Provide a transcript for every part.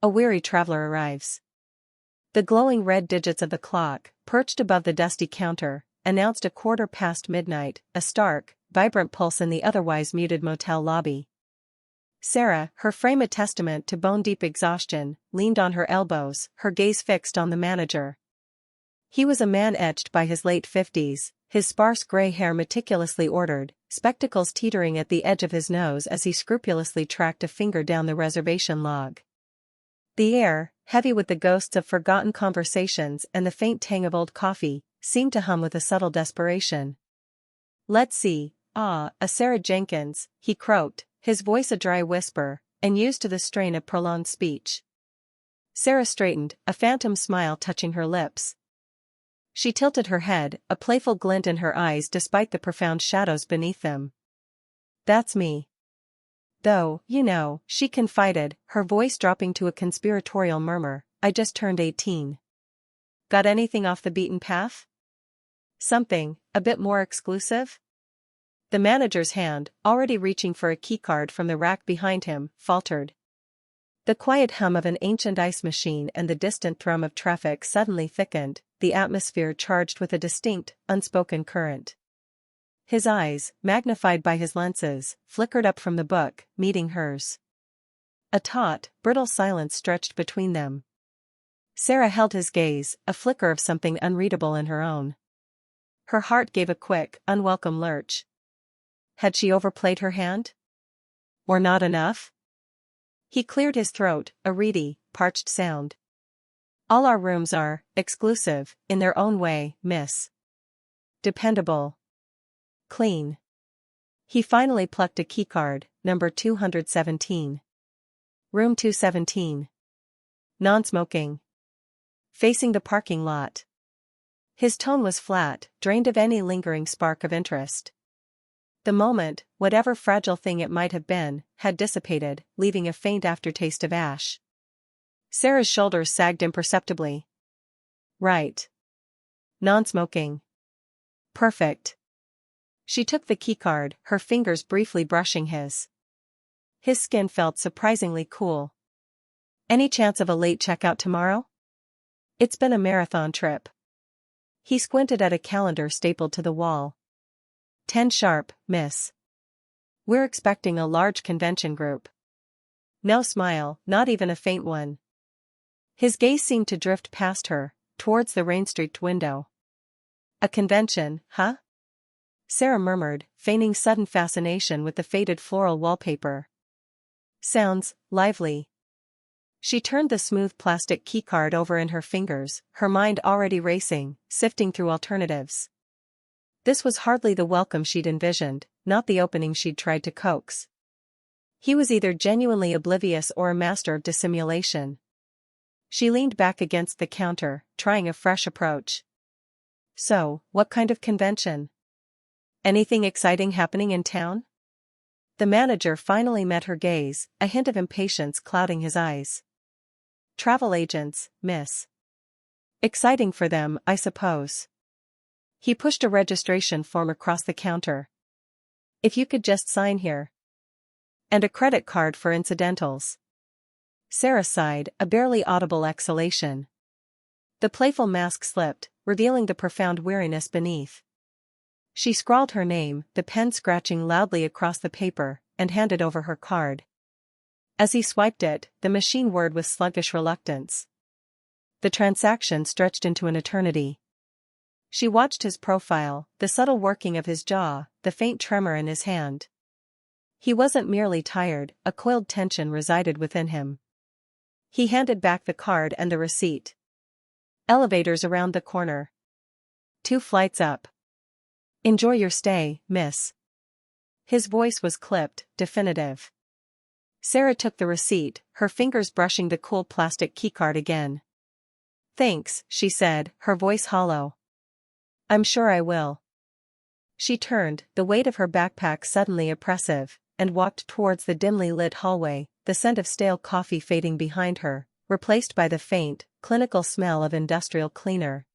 a weary traveler arrives. The glowing red digits of the clock, perched above the dusty counter, announced midnight, a stark, vibrant pulse in the otherwise muted motel lobby. Sarah, her frame a testament to bone-deep exhaustion, leaned on her elbows, her gaze fixed on the manager. He was a man etched by his late 50s, his sparse gray hair meticulously ordered, spectacles teetering at the edge of his nose as he scrupulously tracked a finger down the reservation log. The air, heavy with the ghosts of forgotten conversations and the faint tang of old coffee, seemed to hum with a subtle desperation. "Let's see, a Sarah Jenkins," he croaked, his voice a dry whisper, and used to the strain of prolonged speech. Sarah straightened, a phantom smile touching her lips. She tilted her head, a playful glint in her eyes despite the profound shadows beneath them. "That's me. Though, you know," she confided, her voice dropping to a conspiratorial murmur, "I just turned 18. Got anything off the beaten path? Something a bit more exclusive?" The manager's hand, already reaching for a keycard from the rack behind him, faltered. The quiet hum of an ancient ice machine and the distant thrum of traffic suddenly thickened, the atmosphere charged with a distinct, unspoken current. His eyes, magnified by his lenses, flickered up from the book, meeting hers. A taut, brittle silence stretched between them. Sarah held his gaze, a flicker of something unreadable in her own. Her heart gave a quick, unwelcome lurch. Had she overplayed her hand? Or not enough? He cleared his throat, a reedy, parched sound. "All our rooms are exclusive, in their own way, miss. Dependable. Clean." He finally plucked a keycard, number 217. Room 217. Non-smoking. Facing the parking lot. His tone was flat, drained of any lingering spark of interest. The moment, whatever fragile thing it might have been, had dissipated, leaving a faint aftertaste of ash. Sarah's shoulders sagged imperceptibly. "Right. Non-smoking. Perfect." She took the keycard, her fingers briefly brushing his. His skin felt surprisingly cool. "Any chance of a late checkout tomorrow? It's been a marathon trip." He squinted at a calendar stapled to the wall. 10 sharp, miss. We're expecting a large convention group." No smile, not even a faint one. His gaze seemed to drift past her, towards the rain-streaked window. "A convention, huh?" Sarah murmured, feigning sudden fascination with the faded floral wallpaper. "Sounds lively." She turned the smooth plastic keycard over in her fingers, her mind already racing, sifting through alternatives. This was hardly the welcome she'd envisioned, not the opening she'd tried to coax. He was either genuinely oblivious or a master of dissimulation. She leaned back against the counter, trying a fresh approach. "So, what kind of convention? Anything exciting happening in town?" The manager finally met her gaze, a hint of impatience clouding his eyes. "Travel agents, miss. Exciting for them, I suppose." He pushed a registration form across the counter. "If you could just sign here. And a credit card for incidentals." Sarah sighed, a barely audible exhalation. The playful mask slipped, revealing the profound weariness beneath. She scrawled her name, the pen scratching loudly across the paper, and handed over her card. As he swiped it, the machine whirred with sluggish reluctance. The transaction stretched into an eternity. She watched his profile, the subtle working of his jaw, the faint tremor in his hand. He wasn't merely tired, a coiled tension resided within him. He handed back the card and the receipt. "Elevators around the corner. 2 flights up. Enjoy your stay, miss." His voice was clipped, definitive. Sarah took the receipt, her fingers brushing the cool plastic keycard again. "Thanks," she said, her voice hollow. "I'm sure I will." She turned, the weight of her backpack suddenly oppressive, and walked towards the dimly lit hallway, the scent of stale coffee fading behind her, replaced by the faint, clinical smell of industrial cleaner.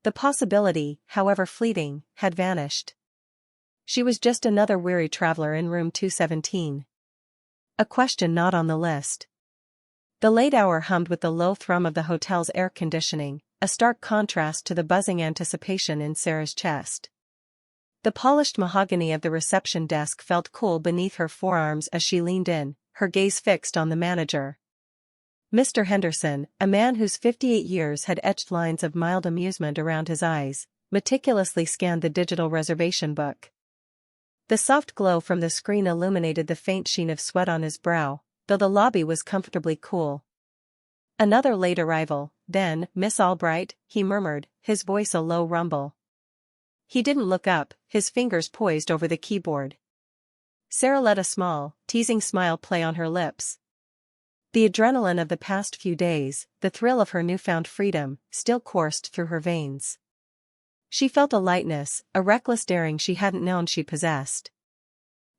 The possibility, however fleeting, had vanished. She was just another weary traveler in room 217. A question not on the list. The late hour hummed with the low thrum of the hotel's air conditioning, a stark contrast to the buzzing anticipation in Sarah's chest. The polished mahogany of the reception desk felt cool beneath her forearms as she leaned in, her gaze fixed on the manager. Mr. Henderson, a man whose 58 years had etched lines of mild amusement around his eyes, meticulously scanned the digital reservation book. The soft glow from the screen illuminated the faint sheen of sweat on his brow, though the lobby was comfortably cool. "Another late arrival, then, Miss Albright," he murmured, his voice a low rumble. He didn't look up, his fingers poised over the keyboard. Sarah let a small, teasing smile play on her lips. The adrenaline of the past few days, the thrill of her newfound freedom, still coursed through her veins. She felt a lightness, a reckless daring she hadn't known she possessed.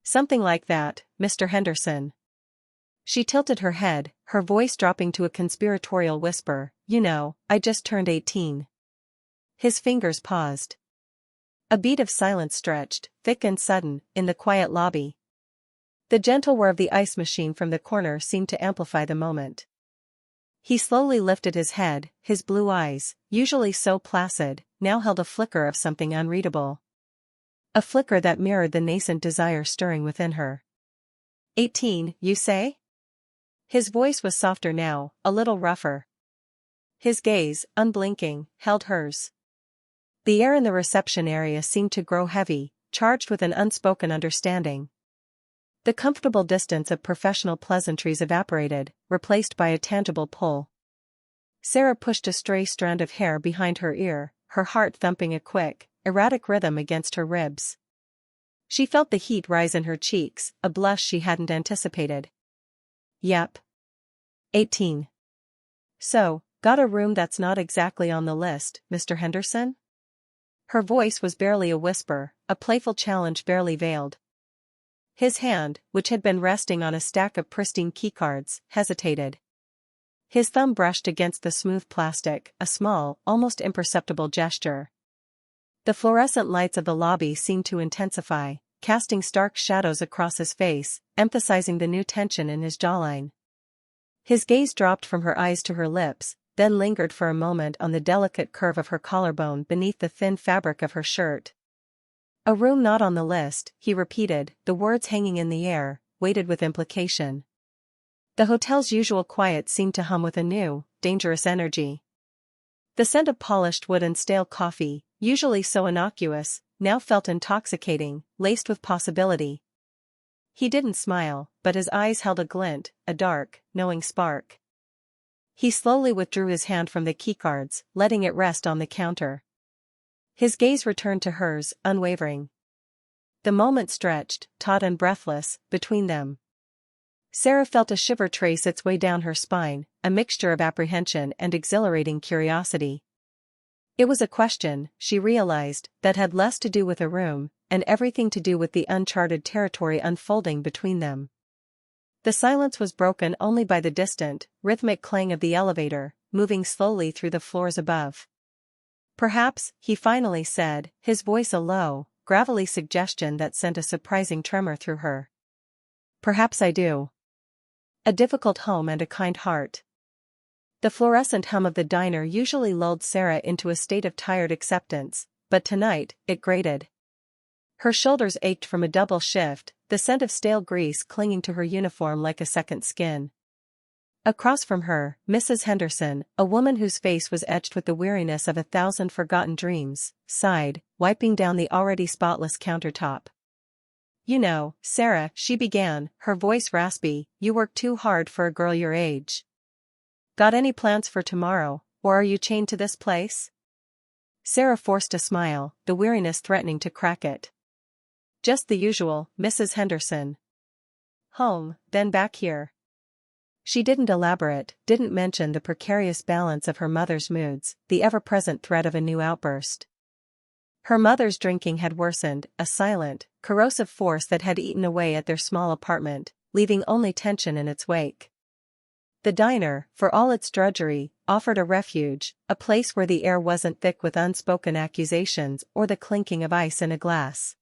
"Something like that, Mr. Henderson." She tilted her head, her voice dropping to a conspiratorial whisper, "You know, I just turned 18. His fingers paused. A beat of silence stretched, thick and sudden, in the quiet lobby. The gentle whir of the ice machine from the corner seemed to amplify the moment. He slowly lifted his head, his blue eyes, usually so placid, now held a flicker of something unreadable. A flicker that mirrored the nascent desire stirring within her. 18, you say?" His voice was softer now, a little rougher. His gaze, unblinking, held hers. The air in the reception area seemed to grow heavy, charged with an unspoken understanding. The comfortable distance of professional pleasantries evaporated, replaced by a tangible pull. Sarah pushed a stray strand of hair behind her ear, her heart thumping a quick, erratic rhythm against her ribs. She felt the heat rise in her cheeks, a blush she hadn't anticipated. "Yep. 18. So, got a room that's not exactly on the list, Mr. Henderson?" Her voice was barely a whisper, a playful challenge barely veiled. His hand, which had been resting on a stack of pristine keycards, hesitated. His thumb brushed against the smooth plastic, a small, almost imperceptible gesture. The fluorescent lights of the lobby seemed to intensify, casting stark shadows across his face, emphasizing the new tension in his jawline. His gaze dropped from her eyes to her lips, then lingered for a moment on the delicate curve of her collarbone beneath the thin fabric of her shirt. "A room not on the list," he repeated, the words hanging in the air, weighted with implication. The hotel's usual quiet seemed to hum with a new, dangerous energy. The scent of polished wood and stale coffee, usually so innocuous, now felt intoxicating, laced with possibility. He didn't smile, but his eyes held a glint, a dark, knowing spark. He slowly withdrew his hand from the keycards, letting it rest on the counter. His gaze returned to hers, unwavering. The moment stretched, taut and breathless, between them. Sarah felt a shiver trace its way down her spine, a mixture of apprehension and exhilarating curiosity. It was a question, she realized, that had less to do with a room, and everything to do with the uncharted territory unfolding between them. The silence was broken only by the distant, rhythmic clang of the elevator, moving slowly through the floors above. "Perhaps," he finally said, his voice a low, gravelly suggestion that sent a surprising tremor through her. "Perhaps I do. A difficult home and a kind heart." The fluorescent hum of the diner usually lulled Sarah into a state of tired acceptance, but tonight, it grated. Her shoulders ached from a double shift, the scent of stale grease clinging to her uniform like a second skin. Across from her, Mrs. Henderson, a woman whose face was etched with the weariness of 1,000 forgotten dreams, sighed, wiping down the already spotless countertop. "You know, Sarah," she began, her voice raspy, "you work too hard for a girl your age. Got any plans for tomorrow, or are you chained to this place?" Sarah forced a smile, the weariness threatening to crack it. "Just the usual, Mrs. Henderson. Home, then back here." She didn't elaborate, didn't mention the precarious balance of her mother's moods, the ever-present threat of a new outburst. Her mother's drinking had worsened, a silent, corrosive force that had eaten away at their small apartment, leaving only tension in its wake. The diner, for all its drudgery, offered a refuge, a place where the air wasn't thick with unspoken accusations or the clinking of ice in a glass.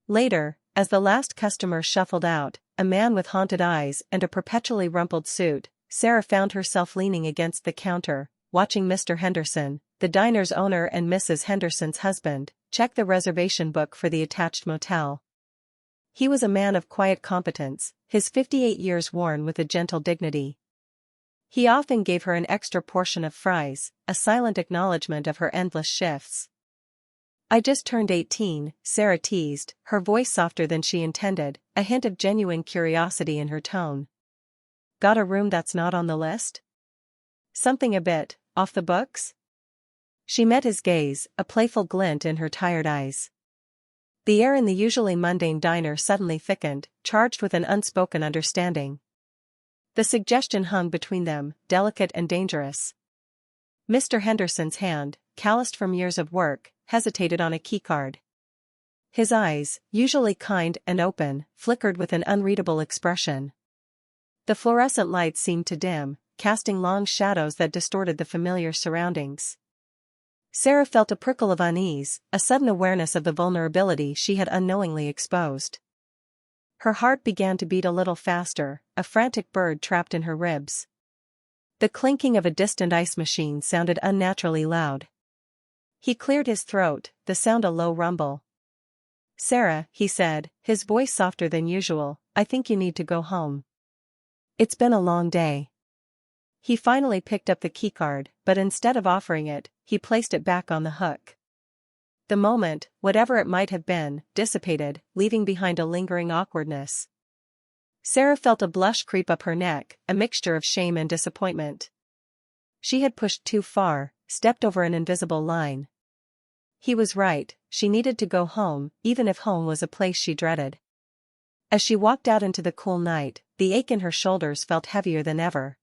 Later, as the last customer shuffled out, a man with haunted eyes and a perpetually rumpled suit, Sarah found herself leaning against the counter, watching Mr. Henderson, the diner's owner and Mrs. Henderson's husband, check the reservation book for the attached motel. He was a man of quiet competence, his 58 years worn with a gentle dignity. He often gave her an extra portion of fries, a silent acknowledgement of her endless shifts. "I just turned 18, Sarah teased, her voice softer than she intended, a hint of genuine curiosity in her tone. "Got a room that's not on the list? Something a bit off the books?" She met his gaze, a playful glint in her tired eyes. The air in the usually mundane diner suddenly thickened, charged with an unspoken understanding. The suggestion hung between them, delicate and dangerous. Mr. Henderson's hand, calloused from years of work, hesitated on a keycard. His eyes, usually kind and open, flickered with an unreadable expression. The fluorescent lights seemed to dim, casting long shadows that distorted the familiar surroundings. Sarah felt a prickle of unease, a sudden awareness of the vulnerability she had unknowingly exposed. Her heart began to beat a little faster, a frantic bird trapped in her ribs. The clinking of a distant ice machine sounded unnaturally loud. He cleared his throat, the sound a low rumble. "Sarah," he said, his voice softer than usual, "I think you need to go home. It's been a long day." He finally picked up the keycard, but instead of offering it, he placed it back on the hook. The moment, whatever it might have been, dissipated, leaving behind a lingering awkwardness. Sarah felt a blush creep up her neck, a mixture of shame and disappointment. She had pushed too far, stepped over an invisible line. He was right, she needed to go home, even if home was a place she dreaded. As she walked out into the cool night, the ache in her shoulders felt heavier than ever.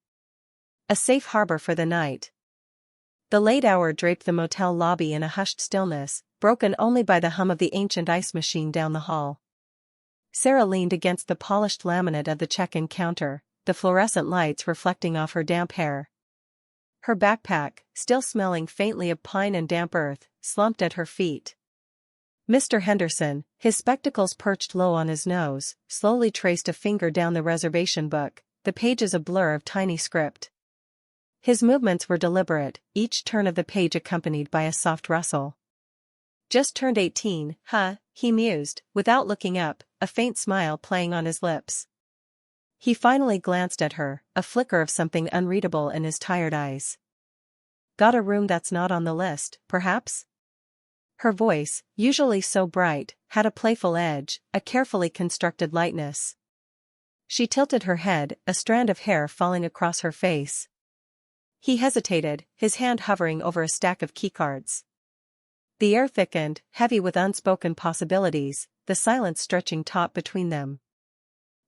A safe harbor for the night. The late hour draped the motel lobby in a hushed stillness, broken only by the hum of the ancient ice machine down the hall. Sarah leaned against the polished laminate of the check-in counter, the fluorescent lights reflecting off her damp hair. Her backpack, still smelling faintly of pine and damp earth, slumped at her feet. Mr. Henderson, his spectacles perched low on his nose, slowly traced a finger down the reservation book, the pages a blur of tiny script. His movements were deliberate, each turn of the page accompanied by a soft rustle. "Just turned 18, huh?" he mused, without looking up, a faint smile playing on his lips. He finally glanced at her, a flicker of something unreadable in his tired eyes. "Got a room that's not on the list, perhaps?" Her voice, usually so bright, had a playful edge, a carefully constructed lightness. She tilted her head, a strand of hair falling across her face. He hesitated, his hand hovering over a stack of keycards. The air thickened, heavy with unspoken possibilities, the silence stretching taut between them.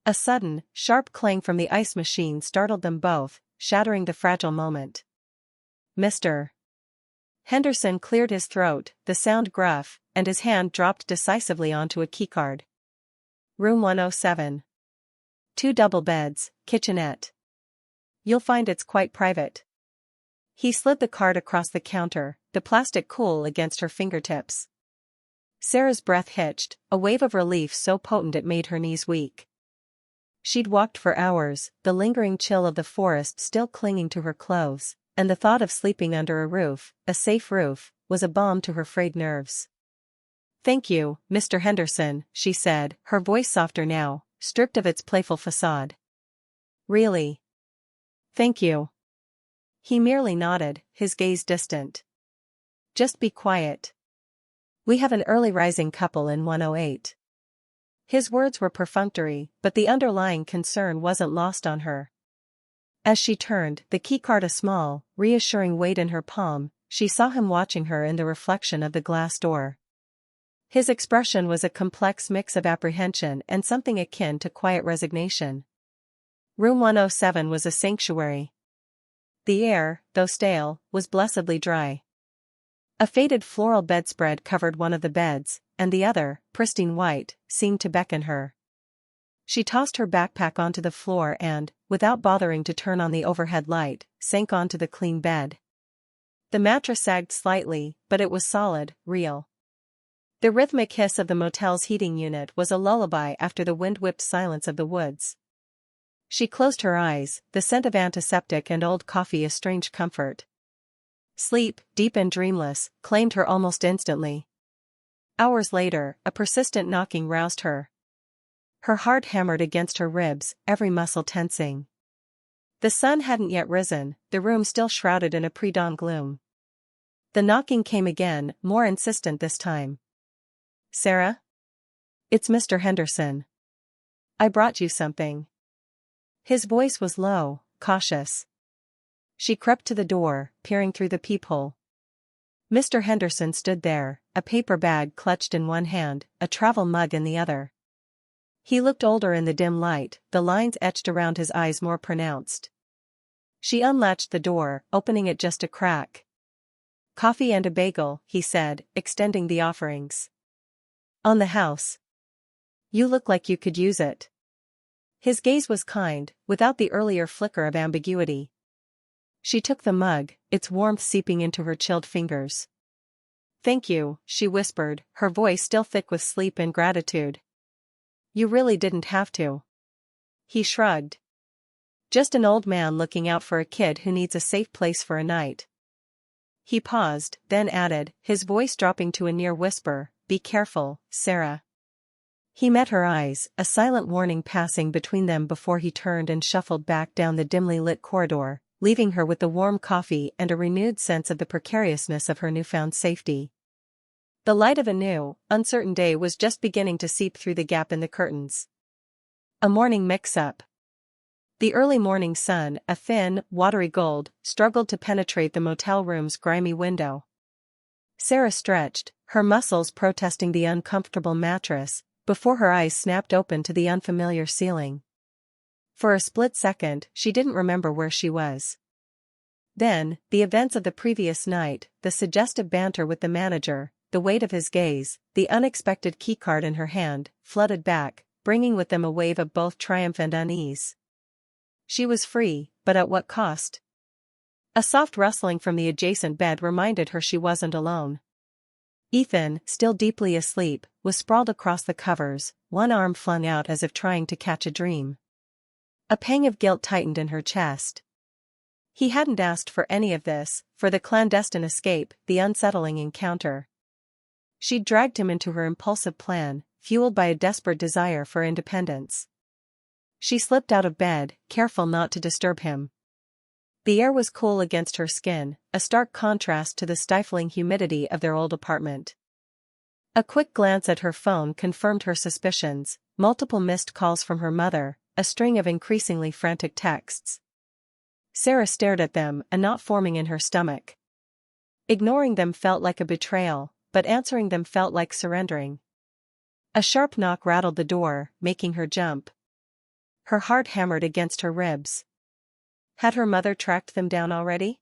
A sudden, sharp clang from the ice machine startled them both, shattering the fragile moment. Mr. Henderson cleared his throat, the sound gruff, and his hand dropped decisively onto a keycard. "Room 107. 2 double beds, kitchenette. You'll find it's quite private." He slid the card across the counter, the plastic cool against her fingertips. Sarah's breath hitched, a wave of relief so potent it made her knees weak. She'd walked for hours, the lingering chill of the forest still clinging to her clothes, and the thought of sleeping under a roof, a safe roof, was a balm to her frayed nerves. "Thank you, Mr. Henderson," she said, her voice softer now, stripped of its playful facade. "Really? Thank you." He merely nodded, his gaze distant. "Just be quiet. We have an early rising couple in 108. His words were perfunctory, but the underlying concern wasn't lost on her. As she turned, the keycard a small, reassuring weight in her palm, she saw him watching her in the reflection of the glass door. His expression was a complex mix of apprehension and something akin to quiet resignation. Room 107 was a sanctuary. The air, though stale, was blessedly dry. A faded floral bedspread covered one of the beds, and the other, pristine white, seemed to beckon her. She tossed her backpack onto the floor and, without bothering to turn on the overhead light, sank onto the clean bed. The mattress sagged slightly, but it was solid, real. The rhythmic hiss of the motel's heating unit was a lullaby after the wind-whipped silence of the woods. She closed her eyes, the scent of antiseptic and old coffee a strange comfort. Sleep, deep and dreamless, claimed her almost instantly. Hours later, a persistent knocking roused her. Her heart hammered against her ribs, every muscle tensing. The sun hadn't yet risen, the room still shrouded in a pre-dawn gloom. The knocking came again, more insistent this time. "Sarah? It's Mr. Henderson. I brought you something." His voice was low, cautious. She crept to the door, peering through the peephole. Mr. Henderson stood there, a paper bag clutched in one hand, a travel mug in the other. He looked older in the dim light, the lines etched around his eyes more pronounced. She unlatched the door, opening it just a crack. "Coffee and a bagel," he said, extending the offerings. "On the house. You look like you could use it." His gaze was kind, without the earlier flicker of ambiguity. She took the mug, its warmth seeping into her chilled fingers. "Thank you," she whispered, her voice still thick with sleep and gratitude. "You really didn't have to." He shrugged. "Just an old man looking out for a kid who needs a safe place for a night." He paused, then added, his voice dropping to a near whisper, "Be careful, Sarah." He met her eyes, a silent warning passing between them before he turned and shuffled back down the dimly lit corridor, leaving her with the warm coffee and a renewed sense of the precariousness of her newfound safety. The light of a new, uncertain day was just beginning to seep through the gap in the curtains. A morning mix-up. The early morning sun, a thin, watery gold, struggled to penetrate the motel room's grimy window. Sarah stretched, her muscles protesting the uncomfortable mattress, before her eyes snapped open to the unfamiliar ceiling. For a split second, she didn't remember where she was. Then, the events of the previous night, the suggestive banter with the manager, the weight of his gaze, the unexpected keycard in her hand, flooded back, bringing with them a wave of both triumph and unease. She was free, but at what cost? A soft rustling from the adjacent bed reminded her she wasn't alone. Ethan, still deeply asleep, was sprawled across the covers, one arm flung out as if trying to catch a dream. A pang of guilt tightened in her chest. He hadn't asked for any of this, for the clandestine escape, the unsettling encounter. She'd dragged him into her impulsive plan, fueled by a desperate desire for independence. She slipped out of bed, careful not to disturb him. The air was cool against her skin, a stark contrast to the stifling humidity of their old apartment. A quick glance at her phone confirmed her suspicions, multiple missed calls from her mother, a string of increasingly frantic texts. Sarah stared at them, a knot forming in her stomach. Ignoring them felt like a betrayal, but answering them felt like surrendering. A sharp knock rattled the door, making her jump. Her heart hammered against her ribs. Had her mother tracked them down already?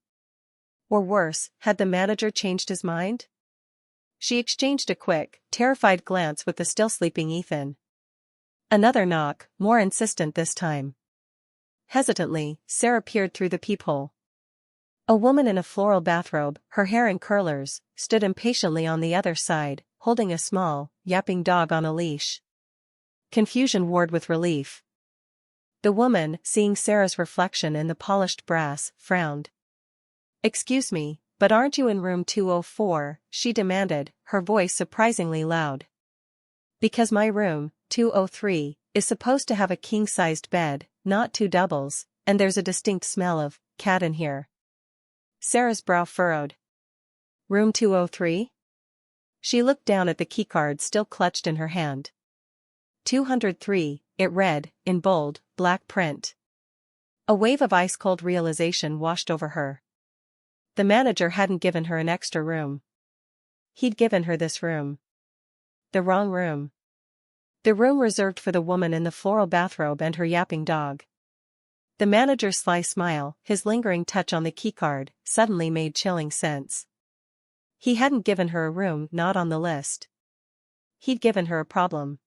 Or worse, had the manager changed his mind? She exchanged a quick, terrified glance with the still sleeping Ethan. Another knock, more insistent this time. Hesitantly, Sarah peered through the peephole. A woman in a floral bathrobe, her hair in curlers, stood impatiently on the other side, holding a small, yapping dog on a leash. Confusion warred with relief. The woman, seeing Sarah's reflection in the polished brass, frowned. "Excuse me, but aren't you in room 204, she demanded, her voice surprisingly loud. "Because my room, 203, is supposed to have a king-sized bed, not two doubles, and there's a distinct smell of cat in here." Sarah's brow furrowed. "Room 203? She looked down at the keycard still clutched in her hand. 203, it read, in bold, black print. A wave of ice-cold realization washed over her. The manager hadn't given her an extra room. He'd given her this room. The wrong room. The room reserved for the woman in the floral bathrobe and her yapping dog. The manager's sly smile, his lingering touch on the keycard, suddenly made chilling sense. He hadn't given her a room not on the list. He'd given her a problem.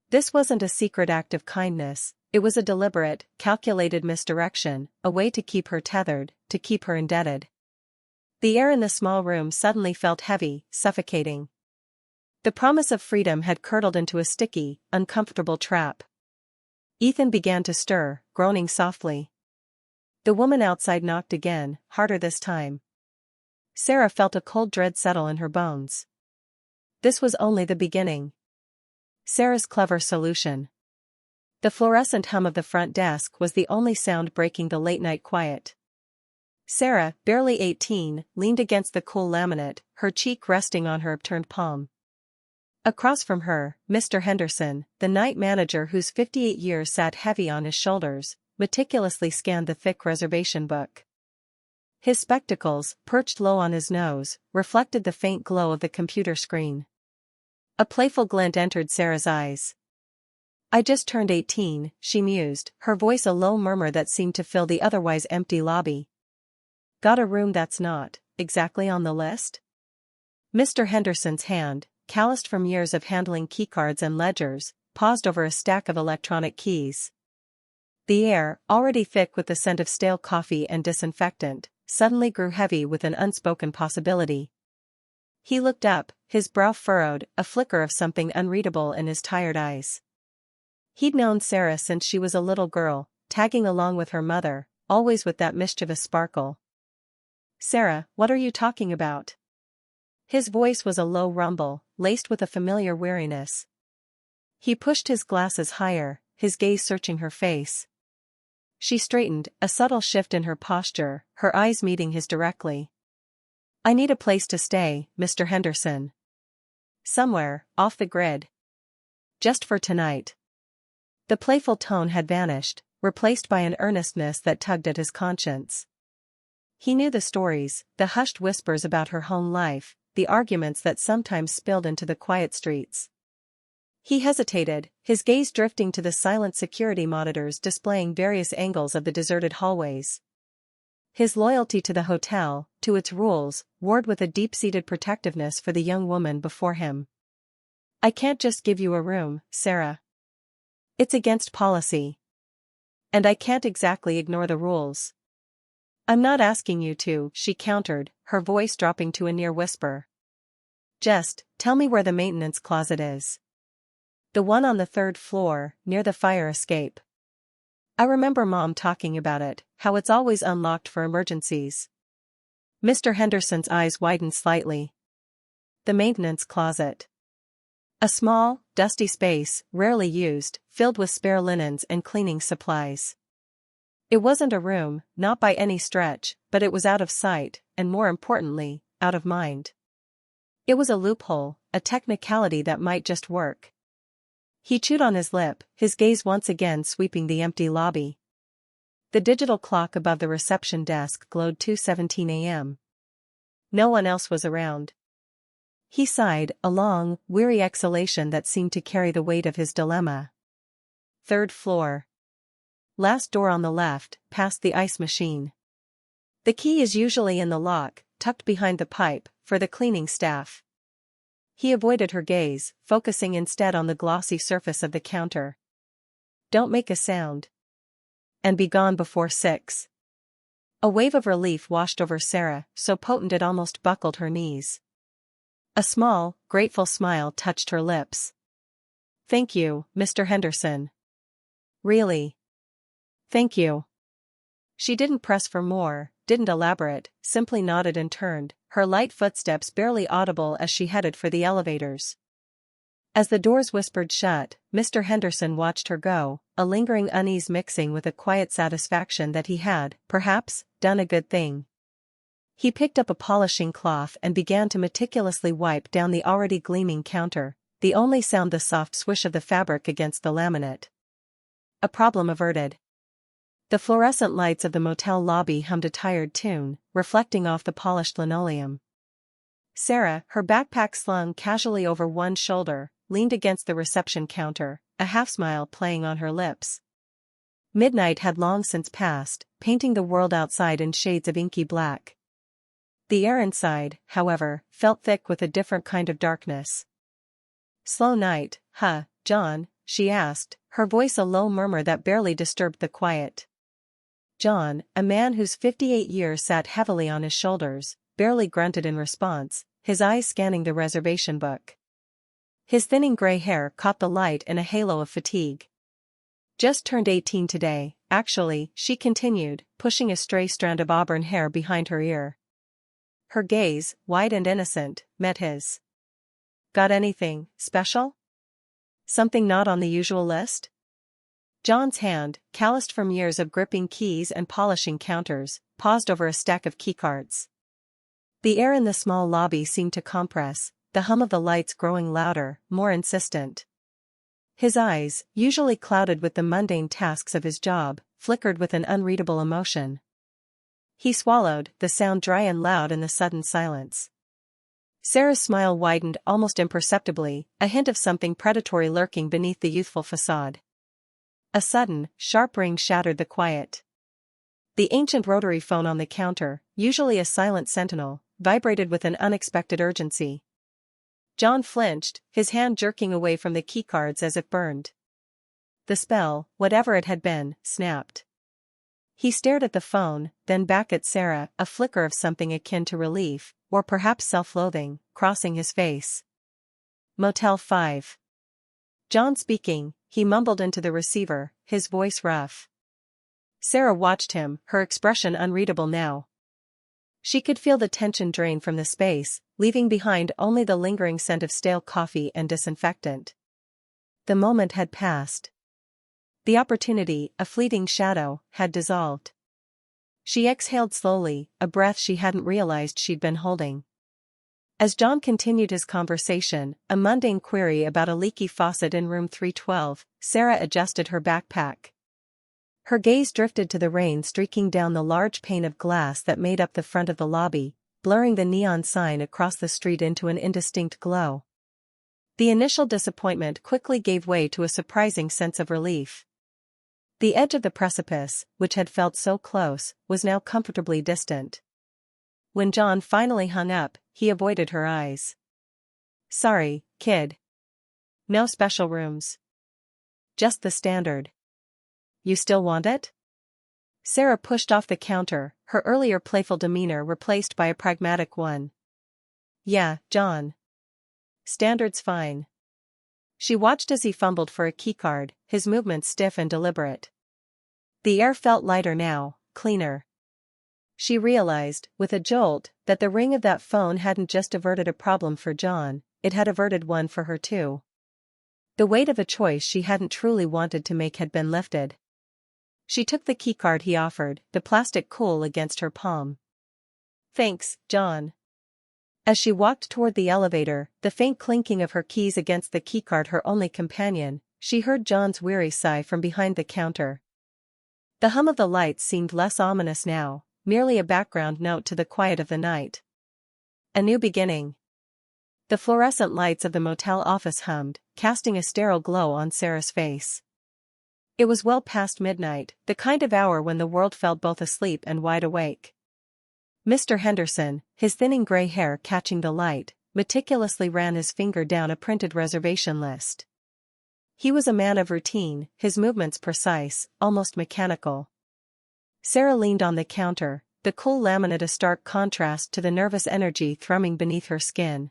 This wasn't a secret act of kindness, it was a deliberate, calculated misdirection, a way to keep her tethered, to keep her indebted. The air in the small room suddenly felt heavy, suffocating. The promise of freedom had curdled into a sticky, uncomfortable trap. Ethan began to stir, groaning softly. The woman outside knocked again, harder this time. Sarah felt a cold dread settle in her bones. This was only the beginning. Sarah's clever solution. The fluorescent hum of the front desk was the only sound breaking the late-night quiet. Sarah, barely 18, leaned against the cool laminate, her cheek resting on her upturned palm. Across from her, Mr. Henderson, the night manager whose 58 years sat heavy on his shoulders, meticulously scanned the thick reservation book. His spectacles, perched low on his nose, reflected the faint glow of the computer screen. A playful glint entered Sarah's eyes. "I just turned 18, she mused, her voice a low murmur that seemed to fill the otherwise empty lobby. "Got a room that's not exactly on the list?" Mr. Henderson's hand, calloused from years of handling keycards and ledgers, paused over a stack of electronic keys. The air, already thick with the scent of stale coffee and disinfectant, suddenly grew heavy with an unspoken possibility. He looked up, his brow furrowed, a flicker of something unreadable in his tired eyes. He'd known Sarah since she was a little girl, tagging along with her mother, always with that mischievous sparkle. "Sarah, what are you talking about?" His voice was a low rumble, laced with a familiar weariness. He pushed his glasses higher, his gaze searching her face. She straightened, a subtle shift in her posture, her eyes meeting his directly. "I need a place to stay, Mr. Henderson. Somewhere, off the grid. Just for tonight." The playful tone had vanished, replaced by an earnestness that tugged at his conscience. He knew the stories, the hushed whispers about her home life, the arguments that sometimes spilled into the quiet streets. He hesitated, his gaze drifting to the silent security monitors displaying various angles of the deserted hallways. His loyalty to the hotel, to its rules, warred with a deep-seated protectiveness for the young woman before him. "I can't just give you a room, Sarah. It's against policy. And I can't exactly ignore the rules." "I'm not asking you to," she countered, her voice dropping to a near whisper. "Just, tell me where the maintenance closet is." "The one on the 3rd floor, near the fire escape. I remember Mom talking about it, how it's always unlocked for emergencies." Mr. Henderson's eyes widened slightly. The maintenance closet. A small, dusty space, rarely used, filled with spare linens and cleaning supplies. It wasn't a room, not by any stretch, but it was out of sight, and more importantly, out of mind. It was a loophole, a technicality that might just work. He chewed on his lip, his gaze once again sweeping the empty lobby. The digital clock above the reception desk glowed 2:17 a.m. No one else was around. He sighed, a long, weary exhalation that seemed to carry the weight of his dilemma. 3rd floor. Last door on the left, past the ice machine. The key is usually in the lock, tucked behind the pipe, for the cleaning staff. He avoided her gaze, focusing instead on the glossy surface of the counter. "Don't make a sound. And be gone before 6. A wave of relief washed over Sarah, so potent it almost buckled her knees. A small, grateful smile touched her lips. "Thank you, Mr. Henderson. Really. Thank you." She didn't press for more, didn't elaborate, simply nodded and turned, her light footsteps barely audible as she headed for the elevators. As the doors whispered shut, Mr. Henderson watched her go, a lingering unease mixing with a quiet satisfaction that he had, perhaps, done a good thing. He picked up a polishing cloth and began to meticulously wipe down the already gleaming counter, the only sound the soft swish of the fabric against the laminate. A problem averted. The fluorescent lights of the motel lobby hummed a tired tune, reflecting off the polished linoleum. Sarah, her backpack slung casually over one shoulder, leaned against the reception counter, a half-smile playing on her lips. Midnight had long since passed, painting the world outside in shades of inky black. The air inside, however, felt thick with a different kind of darkness. "Slow night, huh, John?" she asked, her voice a low murmur that barely disturbed the quiet. John, a man whose 58 years sat heavily on his shoulders, barely grunted in response, his eyes scanning the reservation book. His thinning gray hair caught the light in a halo of fatigue. Just turned 18 today, actually, she continued, pushing a stray strand of auburn hair behind her ear. Her gaze, wide and innocent, met his. Got anything special? Something not on the usual list? John's hand, calloused from years of gripping keys and polishing counters, paused over a stack of keycards. The air in the small lobby seemed to compress, the hum of the lights growing louder, more insistent. His eyes, usually clouded with the mundane tasks of his job, flickered with an unreadable emotion. He swallowed, the sound dry and loud in the sudden silence. Sarah's smile widened almost imperceptibly, a hint of something predatory lurking beneath the youthful facade. A sudden, sharp ring shattered the quiet. The ancient rotary phone on the counter, usually a silent sentinel, vibrated with an unexpected urgency. John flinched, his hand jerking away from the keycards as if burned. The spell, whatever it had been, snapped. He stared at the phone, then back at Sarah, a flicker of something akin to relief, or perhaps self-loathing, crossing his face. Motel 5. John speaking, he mumbled into the receiver, his voice rough. Sarah watched him, her expression unreadable now. She could feel the tension drain from the space, leaving behind only the lingering scent of stale coffee and disinfectant. The moment had passed. The opportunity, a fleeting shadow, had dissolved. She exhaled slowly, a breath she hadn't realized she'd been holding. As John continued his conversation, a mundane query about a leaky faucet in room 312, Sarah adjusted her backpack. Her gaze drifted to the rain streaking down the large pane of glass that made up the front of the lobby, blurring the neon sign across the street into an indistinct glow. The initial disappointment quickly gave way to a surprising sense of relief. The edge of the precipice, which had felt so close, was now comfortably distant. When John finally hung up, he avoided her eyes. Sorry, kid. No special rooms. Just the standard. You still want it? Sarah pushed off the counter, her earlier playful demeanor replaced by a pragmatic one. Yeah, John. Standard's fine. She watched as he fumbled for a keycard, his movements stiff and deliberate. The air felt lighter now, cleaner. She realized, with a jolt, that the ring of that phone hadn't just averted a problem for John, it had averted one for her too. The weight of a choice she hadn't truly wanted to make had been lifted. She took the keycard he offered, the plastic cool against her palm. Thanks, John. As she walked toward the elevator, the faint clinking of her keys against the keycard her only companion, she heard John's weary sigh from behind the counter. The hum of the lights seemed less ominous now, merely a background note to the quiet of the night. A new beginning. The fluorescent lights of the motel office hummed, casting a sterile glow on Sarah's face. It was well past midnight, the kind of hour when the world felt both asleep and wide awake. Mr. Henderson, his thinning gray hair catching the light, meticulously ran his finger down a printed reservation list. He was a man of routine, his movements precise, almost mechanical. Sarah leaned on the counter, the cool laminate a stark contrast to the nervous energy thrumming beneath her skin.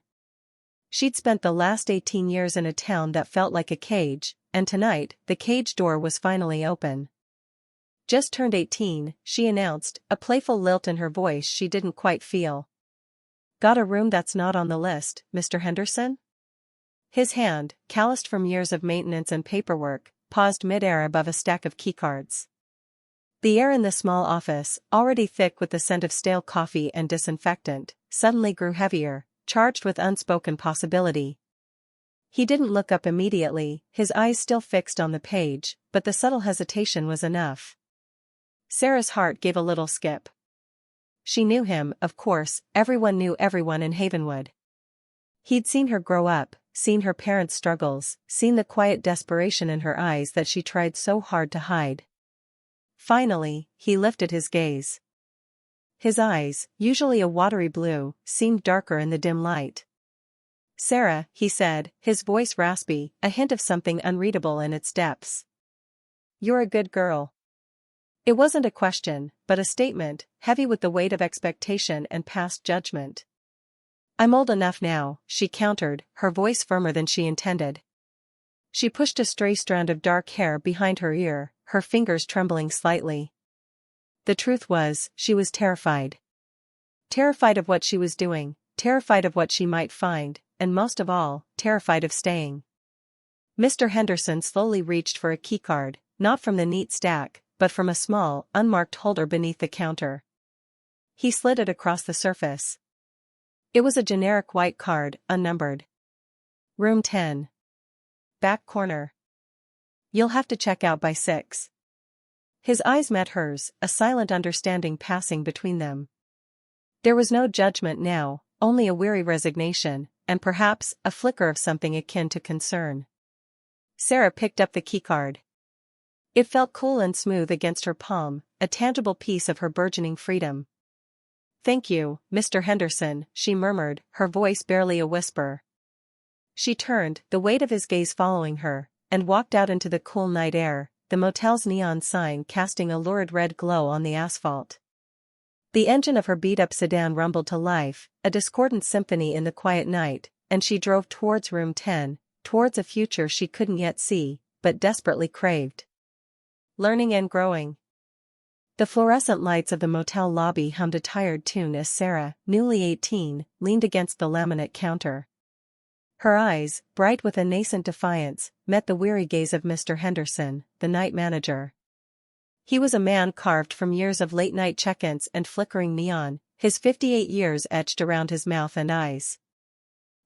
She'd spent the last 18 years in a town that felt like a cage, and tonight, the cage door was finally open. Just turned 18, she announced, a playful lilt in her voice she didn't quite feel. Got a room that's not on the list, Mr. Henderson? His hand, calloused from years of maintenance and paperwork, paused mid-air above a stack of keycards. The air in the small office, already thick with the scent of stale coffee and disinfectant, suddenly grew heavier, charged with unspoken possibility. He didn't look up immediately, his eyes still fixed on the page, but the subtle hesitation was enough. Sarah's heart gave a little skip. She knew him, of course, everyone knew everyone in Havenwood. He'd seen her grow up, seen her parents' struggles, seen the quiet desperation in her eyes that she tried so hard to hide. Finally, he lifted his gaze. His eyes, usually a watery blue, seemed darker in the dim light. Sarah, he said, his voice raspy, a hint of something unreadable in its depths. You're a good girl. It wasn't a question, but a statement, heavy with the weight of expectation and past judgment. I'm old enough now, she countered, her voice firmer than she intended. She pushed a stray strand of dark hair behind her ear, her fingers trembling slightly. The truth was, she was terrified. Terrified of what she was doing, terrified of what she might find, and most of all, terrified of staying. Mr. Henderson slowly reached for a keycard, not from the neat stack, but from a small, unmarked holder beneath the counter. He slid it across the surface. It was a generic white card, unnumbered. Room 10. Back corner. You'll have to check out by 6. His eyes met hers, a silent understanding passing between them. There was no judgment now, only a weary resignation, and perhaps a flicker of something akin to concern. Sarah picked up the keycard. It felt cool and smooth against her palm, a tangible piece of her burgeoning freedom. "Thank you, Mr. Henderson," she murmured, her voice barely a whisper. She turned, the weight of his gaze following her, and walked out into the cool night air, the motel's neon sign casting a lurid red glow on the asphalt. The engine of her beat-up sedan rumbled to life, a discordant symphony in the quiet night, and she drove towards room 10, towards a future she couldn't yet see, but desperately craved. Learning and growing. The fluorescent lights of the motel lobby hummed a tired tune as Sarah, newly 18, leaned against the laminate counter. Her eyes, bright with a nascent defiance, met the weary gaze of Mr. Henderson, the night manager. He was a man carved from years of late-night check-ins and flickering neon, his 58 years etched around his mouth and eyes.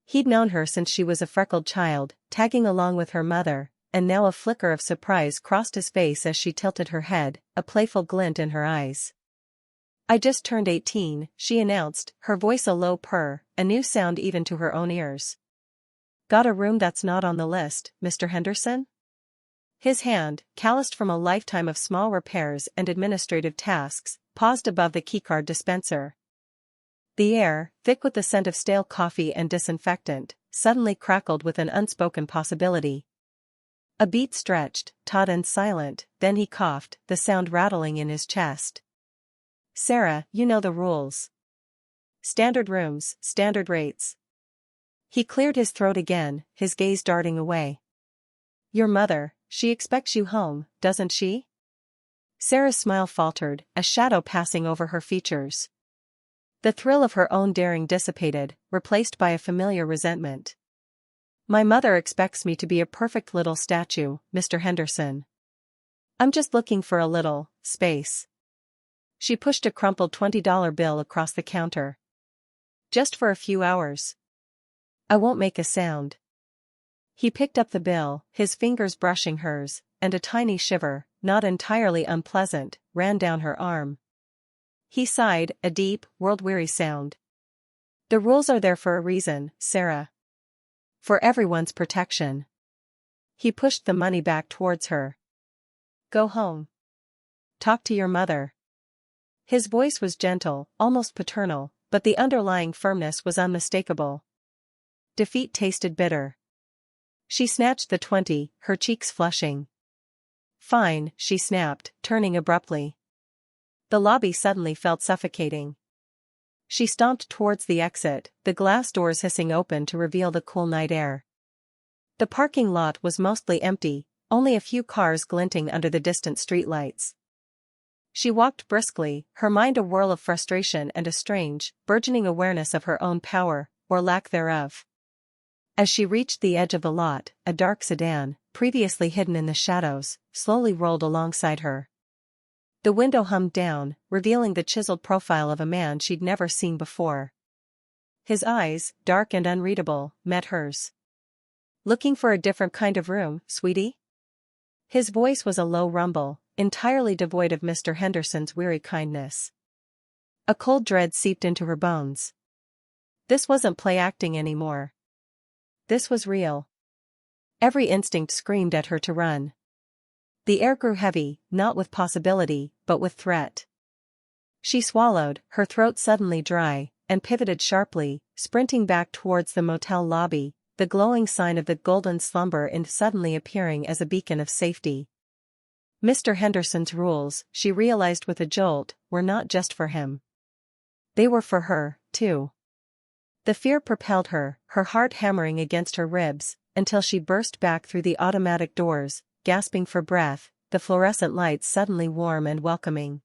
He'd known her since she was a freckled child, tagging along with her mother, and now a flicker of surprise crossed his face as she tilted her head, a playful glint in her eyes. "I just turned 18, she announced, her voice a low purr, a new sound even to her own ears. "Got a room that's not on the list, Mr. Henderson?" His hand, calloused from a lifetime of small repairs and administrative tasks, paused above the keycard dispenser. The air, thick with the scent of stale coffee and disinfectant, suddenly crackled with an unspoken possibility. A beat stretched, taut and silent, then he coughed, the sound rattling in his chest. "Sarah, you know the rules. Standard rooms, standard rates." He cleared his throat again, his gaze darting away. "Your mother, she expects you home, doesn't she?" Sarah's smile faltered, a shadow passing over her features. The thrill of her own daring dissipated, replaced by a familiar resentment. "My mother expects me to be a perfect little statue, Mr. Henderson. I'm just looking for a little space." She pushed a crumpled $20 bill across the counter. "Just for a few hours. I won't make a sound." He picked up the bill, his fingers brushing hers, and a tiny shiver, not entirely unpleasant, ran down her arm. He sighed, a deep, world-weary sound. "The rules are there for a reason, Sarah. For everyone's protection." He pushed the money back towards her. "Go home. Talk to your mother." His voice was gentle, almost paternal, but the underlying firmness was unmistakable. Defeat tasted bitter. She snatched the 20, her cheeks flushing. "Fine," she snapped, turning abruptly. The lobby suddenly felt suffocating. She stomped towards the exit, the glass doors hissing open to reveal the cool night air. The parking lot was mostly empty, only a few cars glinting under the distant streetlights. She walked briskly, her mind a whirl of frustration and a strange, burgeoning awareness of her own power, or lack thereof. As she reached the edge of the lot, a dark sedan, previously hidden in the shadows, slowly rolled alongside her. The window hummed down, revealing the chiseled profile of a man she'd never seen before. His eyes, dark and unreadable, met hers. "Looking for a different kind of room, sweetie?" His voice was a low rumble, entirely devoid of Mr. Henderson's weary kindness. A cold dread seeped into her bones. This wasn't play acting anymore. This was real. Every instinct screamed at her to run. The air grew heavy, not with possibility, but with threat. She swallowed, her throat suddenly dry, and pivoted sharply, sprinting back towards the motel lobby, the glowing sign of the golden slumber inn suddenly appearing as a beacon of safety. Mr. Henderson's rules, she realized with a jolt, were not just for him. They were for her, too. The fear propelled her, her heart hammering against her ribs, until she burst back through the automatic doors, gasping for breath, the fluorescent lights suddenly warm and welcoming.